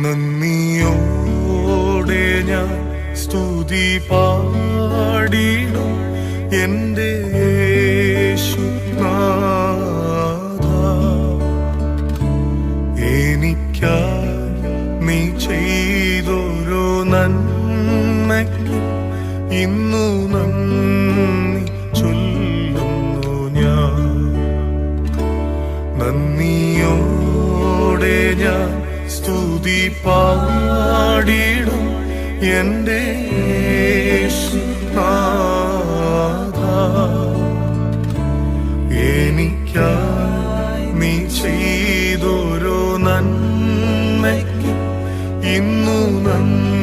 നന്ദിയോടെ ഞാൻ സ്തുതി പാടിടും എൻ്റെ യേശുനാഥ. എനിക്കായി നീ ചെയ്തൊരു നന്മയ്ക്ക് ഇന്നു നന്ദി ചൊല്ലുന്നു ഞാൻ. നന്ദിയോടെ ഞാൻ സ്തുതി പാടിടും എൻ്റെ യേശുനാഥ. എനിക്കായി നീ ചെയ്തൊരു നന്മയ്ക്ക് ഇന്നു നന്ദി